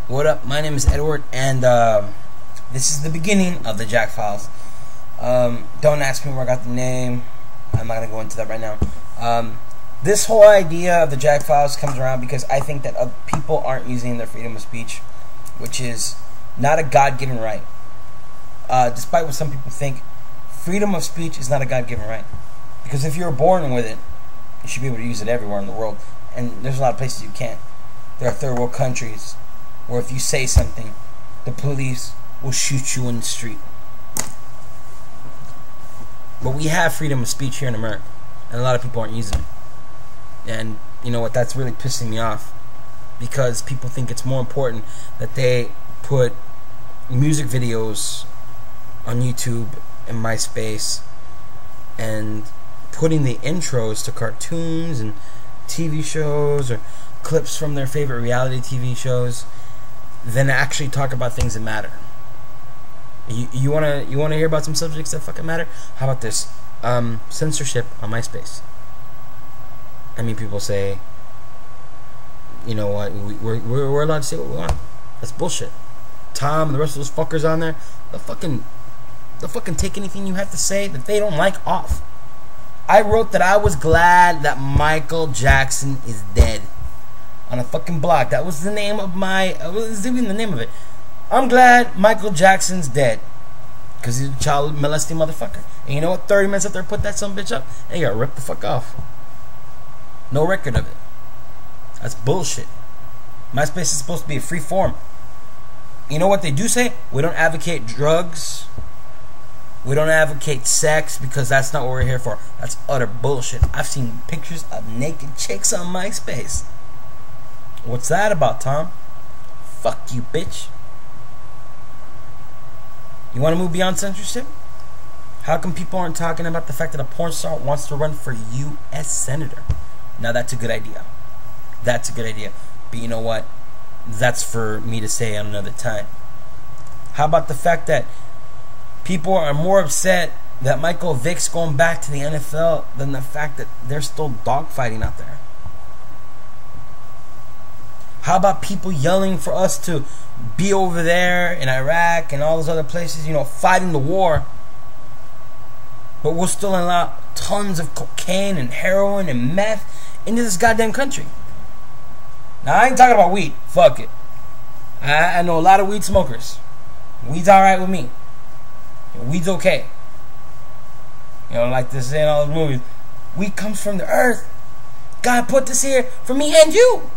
What up? My name is Edward, and this is the beginning of the Jack Files. Don't ask me where I got the name. I'm not going to go into that right now. This whole idea of the Jack Files comes around because I think that people aren't using their freedom of speech, which is not a God-given right. Despite what some people think, freedom of speech is not a God-given right. Because if you're born with it, you should be able to use it everywhere in the world. And there's a lot of places you can't. There are third world countries where if you say something, the police will shoot you in the street. But we have freedom of speech here in America, and a lot of people aren't using it. And you know what? That's really pissing me off, because people think it's more important that they put music videos on YouTube and MySpace and putting the intros to cartoons and TV shows or clips from their favorite reality TV shows than actually talk about things that matter. You wanna hear about some subjects that fucking matter? How about this? Censorship on MySpace. I mean, people say, you know what, we're allowed to say what we want. That's bullshit. Tom and the rest of those fuckers on there, they'll fucking take anything you have to say that they don't like off. I wrote that I was glad that Michael Jackson is dead on a fucking blog. That was the name of my, was even the name of it. I'm glad Michael Jackson's dead, because he's a child molesting motherfucker. And you know what? 30 minutes after I put that son bitch up, they got ripped the fuck off. No record of it. That's bullshit. MySpace is supposed to be a free form. You know what they do say? We don't advocate drugs. We don't advocate sex, because that's not what we're here for. That's utter bullshit. I've seen pictures of naked chicks on MySpace. What's that about, Tom? Fuck you, bitch. You want to move beyond censorship? How come people aren't talking about the fact that a porn star wants to run for U.S. Senator? Now that's a good idea. That's a good idea. But you know what? That's for me to say on another time. How about the fact that people are more upset that Michael Vick's going back to the NFL than the fact that they're still dogfighting out there? How about people yelling for us to be over there in Iraq and all those other places, you know, fighting the war, but we'll still allow tons of cocaine and heroin and meth into this goddamn country? Now, I ain't talking about weed. Fuck it. I know a lot of weed smokers. Weed's alright with me. Weed's okay. You know, like they say in all the movies, weed comes from the earth. God put this here for me and you.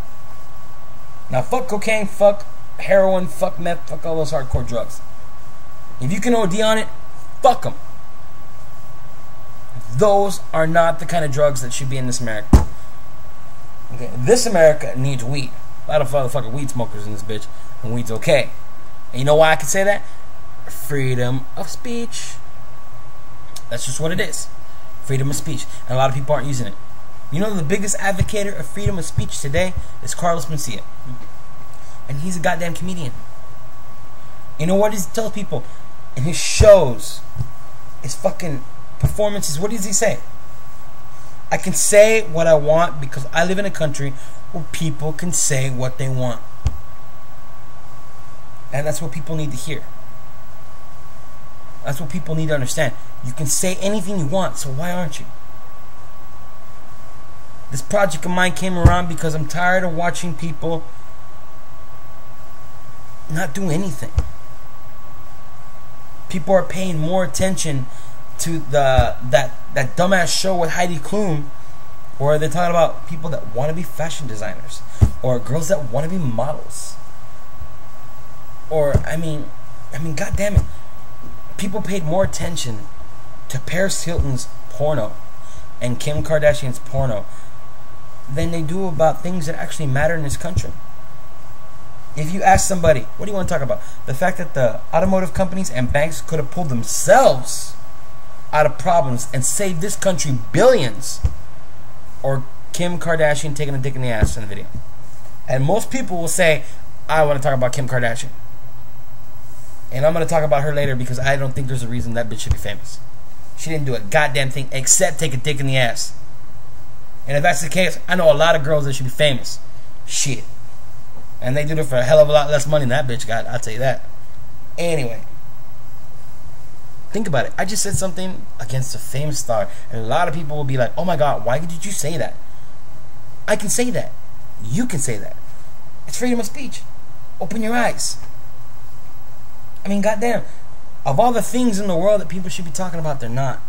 Now, fuck cocaine, fuck heroin, fuck meth, fuck all those hardcore drugs. If you can OD on it, fuck them. Those are not the kind of drugs that should be in this America. Okay, this America needs weed. A lot of motherfucking weed smokers in this bitch, and weed's okay. And you know why I can say that? Freedom of speech. That's just what it is. Freedom of speech. And a lot of people aren't using it. You know, the biggest advocate of freedom of speech today is Carlos Mencia. And he's a goddamn comedian. You know what he tells people in his shows, his fucking performances? What does he say? I can say what I want because I live in a country where people can say what they want. And that's what people need to hear. That's what people need to understand. You can say anything you want, so why aren't you? This project of mine came around because I'm tired of watching people not do anything. People are paying more attention to that dumbass show with Heidi Klum, where they're talking about people that want to be fashion designers, or girls that want to be models, or I mean, God damn it, people paid more attention to Paris Hilton's porno and Kim Kardashian's porno than they do about things that actually matter in this country. If you ask somebody, what do you want to talk about? The fact that the automotive companies and banks could have pulled themselves out of problems and saved this country billions, or Kim Kardashian taking a dick in the ass in the video. And most people will say, I want to talk about Kim Kardashian. And I'm going to talk about her later because I don't think there's a reason that bitch should be famous. She didn't do a goddamn thing except take a dick in the ass. And if that's the case, I know a lot of girls that should be famous. Shit. And they do it for a hell of a lot less money than that bitch got, I'll tell you that. Anyway, think about it. I just said something against a famous star, and a lot of people will be like, oh my god, why did you say that? I can say that. You can say that. It's freedom of speech. Open your eyes. I mean, goddamn. Of all the things in the world that people should be talking about, they're not.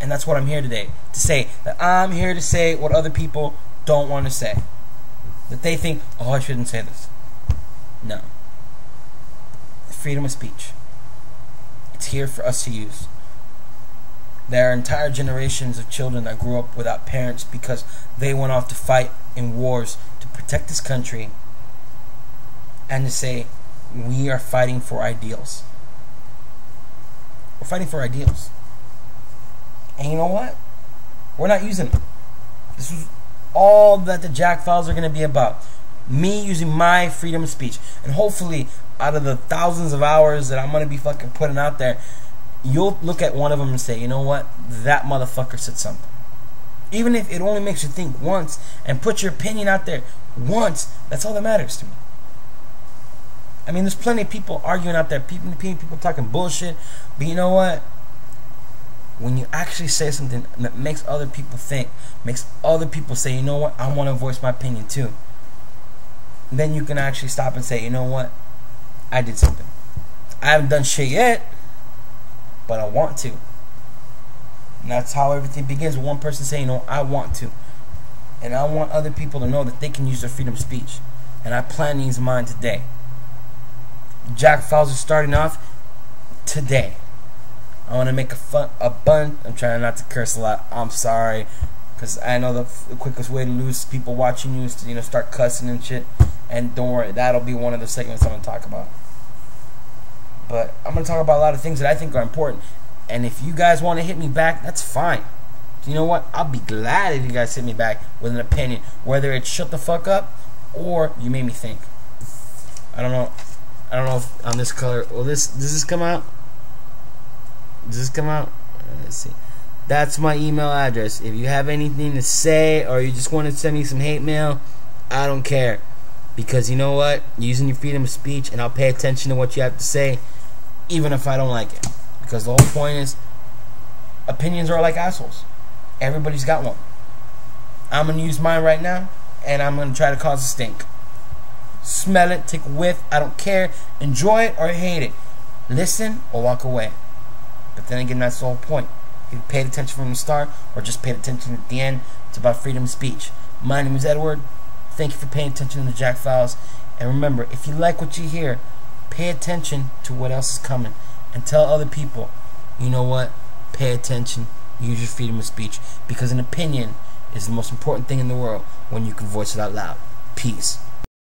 And that's what I'm here today to say. That I'm here to say what other people don't want to say. That they think, oh, I shouldn't say this. No. Freedom of speech. It's here for us to use. There are entire generations of children that grew up without parents because they went off to fight in wars to protect this country and to say, we are fighting for ideals. We're fighting for ideals. And you know what? We're not using them. This is all that the Jack Files are going to be about. Me using my freedom of speech. And hopefully, out of the thousands of hours that I'm going to be fucking putting out there, you'll look at one of them and say, you know what? That motherfucker said something. Even if it only makes you think once and put your opinion out there once, that's all that matters to me. I mean, there's plenty of people arguing out there, people talking bullshit, but you know what? When you actually say something that makes other people think, makes other people say, you know what, I want to voice my opinion too, then you can actually stop and say, you know what, I did something. I haven't done shit yet, but I want to. And that's how everything begins, with one person saying, you know, I want to. And I want other people to know that they can use their freedom of speech. And I plan to use mine today. Jack Files are starting off today. I want to make a bunch. I'm trying not to curse a lot. I'm sorry, because I know the quickest way to lose people watching you is to, you know, start cussing and shit. And don't worry, that'll be one of the segments I'm going to talk about. But I'm going to talk about a lot of things that I think are important. And if you guys want to hit me back, that's fine. You know what? I'll be glad if you guys hit me back with an opinion, whether it's shut the fuck up or you made me think. I don't know if on this color, does this come out? Does this come out? Let's see. That's my email address. If you have anything to say or you just want to send me some hate mail, I don't care. Because you know what? You're using your freedom of speech, and I'll pay attention to what you have to say, even if I don't like it. Because the whole point is, opinions are like assholes. Everybody's got one. I'm going to use mine right now, and I'm going to try to cause a stink. Smell it, take a whiff, I don't care. Enjoy it or hate it. Listen or walk away. But then again, that's the whole point. If you paid attention from the start or just paid attention at the end, it's about freedom of speech. My name is Edward. Thank you for paying attention to the Jack Files. And remember, if you like what you hear, pay attention to what else is coming. And tell other people, you know what? Pay attention. Use your freedom of speech. Because an opinion is the most important thing in the world when you can voice it out loud. Peace.